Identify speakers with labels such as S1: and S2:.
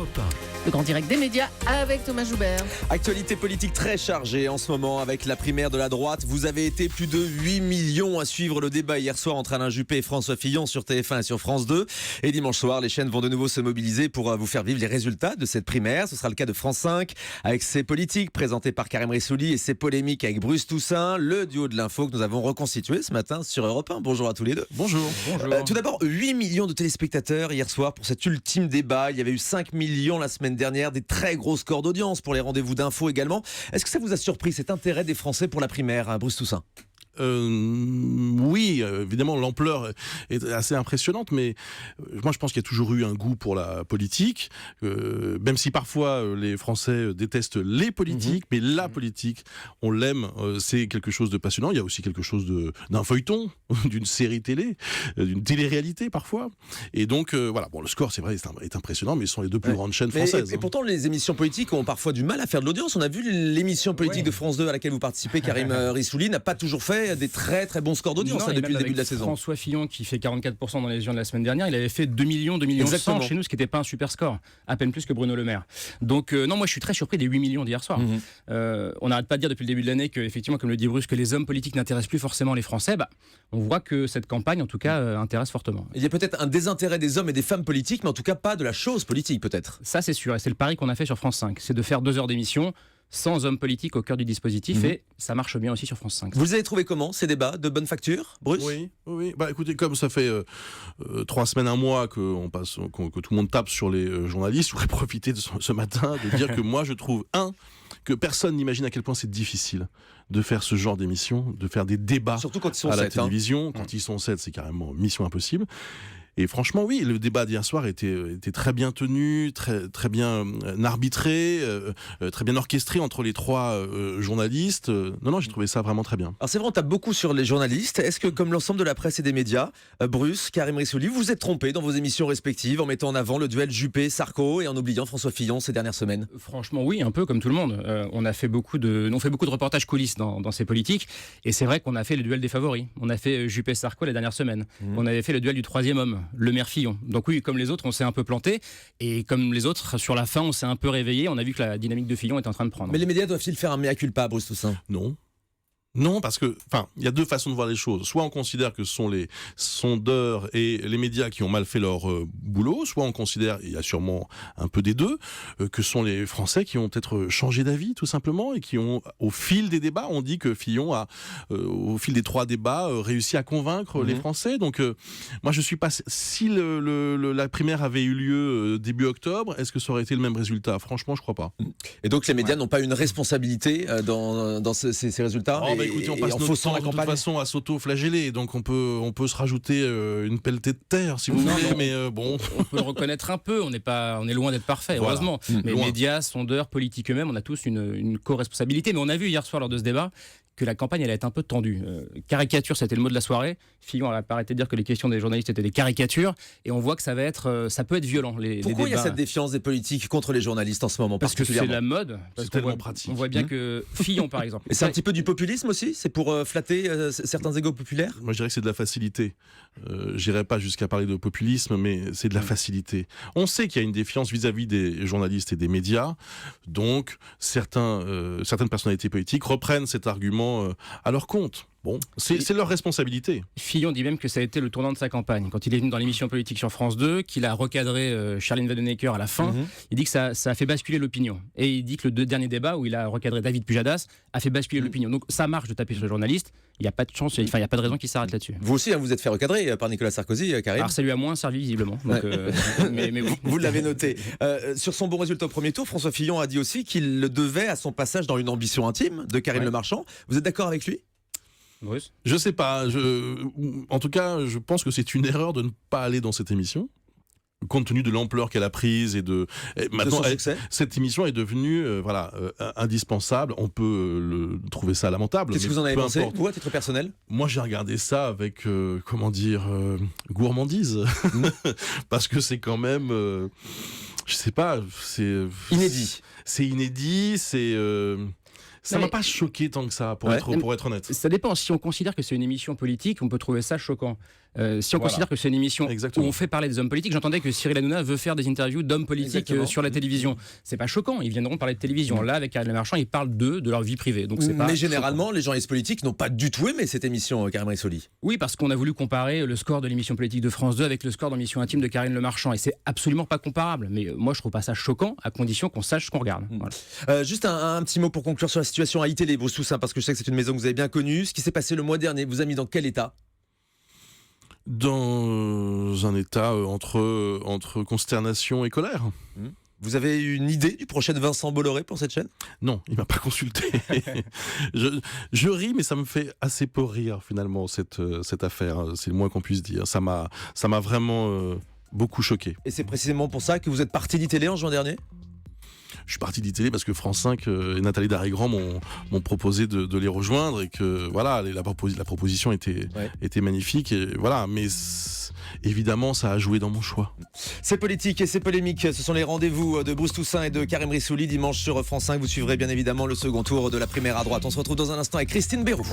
S1: Europe 1.
S2: Le grand direct des médias avec Thomas Joubert.
S3: Actualité politique très chargée en ce moment avec la primaire de la droite. Vous avez été plus de 8 millions à suivre le débat hier soir entre Alain Juppé et François Fillon sur TF1 et sur France 2. Et dimanche soir, les chaînes vont de nouveau se mobiliser pour vous faire vivre les résultats de cette primaire. Ce sera le cas de France 5 avec ses politiques présentées par Karim Rissouli et ses polémiques avec Bruce Toussaint. Le duo de l'info que nous avons reconstitué ce matin sur Europe 1. Bonjour à tous les deux.
S4: Bonjour.
S3: Tout d'abord, 8 millions de téléspectateurs hier soir pour cet ultime débat. Il y avait eu 5 millions la semaine dernière, des très gros scores d'audience pour les rendez-vous d'info également. Est-ce que ça vous a surpris cet intérêt des Français pour la primaire, hein, Bruce Toussaint ?
S4: Oui, évidemment, l'ampleur est assez impressionnante, mais moi je pense qu'il y a toujours eu un goût pour la politique, même si parfois les Français détestent les politiques, mais la politique, on l'aime, c'est quelque chose de passionnant. Il y a aussi quelque chose d'un feuilleton, d'une série télé, d'une télé-réalité parfois. Et donc, voilà, bon, le score, c'est vrai, est impressionnant, mais ce sont les deux plus grandes chaînes françaises.
S3: Et pourtant, les émissions politiques ont parfois du mal à faire de l'audience. On a vu l'émission politique de France 2 à laquelle vous participez, Karim Rissouli, n'a pas toujours fait des très très bons scores d'audience depuis le début de la saison.
S2: François Fillon qui fait 44% dans les régions de la semaine dernière, il avait fait 2 millions 100 chez nous, ce qui n'était pas un super score, à peine plus que Bruno Le Maire. Donc non, moi je suis très surpris des 8 millions d'hier soir. On n'arrête pas de dire depuis le début de l'année que, effectivement, comme le dit Bruce, que les hommes politiques n'intéressent plus forcément les Français. On voit que cette campagne, en tout cas, intéresse fortement.
S3: Il y a peut-être un désintérêt des hommes et des femmes politiques, mais en tout cas pas de la chose politique peut-être.
S2: Ça c'est sûr, et c'est le pari qu'on a fait sur France 5, c'est de faire 2 heures d'émission sans hommes politiques au cœur du dispositif, et ça marche bien aussi sur France 5.
S3: Vous les avez trouvés comment, ces débats? De bonne facture, Bruce?
S4: Oui. Écoutez, comme ça fait 3 semaines, un mois que tout le monde tape sur les journalistes, je voudrais profiter de ce matin de dire que moi je trouve, que personne n'imagine à quel point c'est difficile de faire ce genre d'émission, de faire des débats, surtout quand ils sont à la télévision. Quand ils sont 7, c'est carrément mission impossible. Et franchement, oui, le débat d'hier soir était très bien tenu, très bien arbitré, très bien orchestré entre les 3 journalistes. Non, j'ai trouvé ça vraiment très bien.
S3: Alors c'est vrai, on tape beaucoup sur les journalistes. Est-ce que, comme l'ensemble de la presse et des médias, Bruce, Karim Rissouli, vous vous êtes trompé dans vos émissions respectives en mettant en avant le duel Juppé-Sarko et en oubliant François Fillon ces dernières semaines?
S2: Franchement, oui, un peu comme tout le monde. On fait beaucoup de reportages coulisses dans ces politiques, et c'est vrai qu'on a fait le duel des favoris. On a fait Juppé-Sarko la dernière semaine. On avait fait le duel du 3e homme, Le Maire Fillon. Donc oui, comme les autres, on s'est un peu planté, et comme les autres, sur la fin, on s'est un peu réveillé. On a vu que la dynamique de Fillon est en train de prendre.
S3: Mais les médias doivent-ils faire un mea culpa, Bruce Toussaint?
S4: Non, parce que, il y a 2 façons de voir les choses. Soit on considère que ce sont les sondeurs et les médias qui ont mal fait leur boulot, soit on considère, il y a sûrement un peu des deux, que ce sont les Français qui ont peut-être changé d'avis, tout simplement, et qui ont, au fil des débats, on dit que Fillon a, au fil des 3 débats, réussi à convaincre les Français. Donc, moi, je suis pas... Si la primaire avait eu lieu début octobre, est-ce que ça aurait été le même résultat? Franchement, je crois pas.
S3: Et donc, les médias n'ont pas une responsabilité dans ces résultats?
S4: Écoutez, on passe notre temps de toute façon à s'auto-flageller, donc on peut se rajouter une pelletée de terre si vous voulez, mais bon.
S2: On peut le reconnaître un peu, on est loin d'être parfait, heureusement. Mais les médias, sondeurs, politiques eux-mêmes, on a tous une co-responsabilité. Mais on a vu hier soir lors de ce débat que la campagne elle a été un peu tendue. Caricature, c'était le mot de la soirée. Fillon a pas arrêté de dire que les questions des journalistes étaient des caricatures, et on voit que ça peut être violent.
S3: Pourquoi il y a cette défiance des politiques contre les journalistes en ce moment?
S2: Parce que c'est la mode.
S4: C'est tellement pratique.
S2: On voit bien que Fillon, par exemple.
S3: Et c'est un petit peu du populisme aussi? C'est pour flatter certains égos populaires?
S4: Moi, je dirais que c'est de la facilité. J'irai pas jusqu'à parler de populisme, mais c'est de la facilité. On sait qu'il y a une défiance vis-à-vis des journalistes et des médias, donc certaines personnalités politiques reprennent cet argument à leur compte. Bon, c'est leur responsabilité.
S2: Fillon dit même que ça a été le tournant de sa campagne. Quand il est venu dans l'émission politique sur France 2, qu'il a recadré Charline Vanhoenacker à la fin, il dit que ça a fait basculer l'opinion. Et il dit que le dernier débat où il a recadré David Pujadas a fait basculer l'opinion. Donc ça marche de taper sur les journalistes. Il n'y a pas de chance, il n'y a pas de raison qu'il s'arrête là-dessus.
S3: Vous aussi, vous êtes fait recadrer par Nicolas Sarkozy, Karim.
S2: Alors ça lui a moins servi visiblement. Donc, mais oui.
S3: Vous l'avez noté. Sur son bon résultat au premier tour, François Fillon a dit aussi qu'il le devait à son passage dans une ambition intime de Karim Le Marchand. Vous êtes d'accord avec lui?
S2: Bruce?
S4: Je sais pas. En tout cas, je pense que c'est une erreur de ne pas aller dans cette émission, compte tenu de l'ampleur qu'elle a prise maintenant cette émission est devenue indispensable. On peut trouver ça lamentable.
S3: Qu'est-ce que vous en avez pensé, vous, à titre personnel?
S4: Moi, j'ai regardé ça avec gourmandise, parce que c'est quand même, je sais pas, c'est
S3: inédit.
S4: C'est inédit, Ça m'a pas choqué tant que ça, pour être honnête.
S2: Ça dépend. Si on considère que c'est une émission politique, on peut trouver ça choquant. Si on considère que c'est une émission où on fait parler des hommes politiques, j'entendais que Cyril Hanouna veut faire des interviews d'hommes politiques sur la télévision. C'est pas choquant, ils viendront parler de télévision. Là, avec Karine Le Marchand, ils parlent de leur vie privée. Donc c'est pas
S3: mais généralement, les journalistes politiques n'ont pas du tout aimé cette émission, Karim Rissouli.
S2: Oui, parce qu'on a voulu comparer le score de l'émission politique de France 2 avec le score d'émission intime de Karine Le Marchand. Et c'est absolument pas comparable. Mais moi, je trouve pas ça choquant, à condition qu'on sache ce qu'on regarde. Voilà.
S3: Juste un petit mot pour conclure sur la situation à iTélé, Bruce Toussaint, parce que je sais que c'est une maison que vous avez bien connue. Ce qui s'est passé le mois dernier vous a mis dans quel état ?
S4: Dans un état entre consternation et colère.
S3: Vous avez une idée du prochain Vincent Bolloré pour cette chaîne ?
S4: Non, il m'a pas consulté. je ris, mais ça me fait assez peu rire finalement cette affaire. C'est le moins qu'on puisse dire. Ça m'a vraiment beaucoup choqué.
S3: Et c'est précisément pour ça que vous êtes parti d'ITélé en juin dernier ?
S4: Je suis parti d'ITélé parce que France 5 et Nathalie Darrigrand m'ont proposé de les rejoindre et que voilà, la proposition était magnifique et voilà, mais évidemment ça a joué dans mon choix.
S3: C'est politique et c'est polémique, ce sont les rendez-vous de Bruce Toussaint et de Karim Rissouli dimanche sur France 5. Vous suivrez bien évidemment le second tour de la primaire à droite. On se retrouve dans un instant avec Christine Béroux.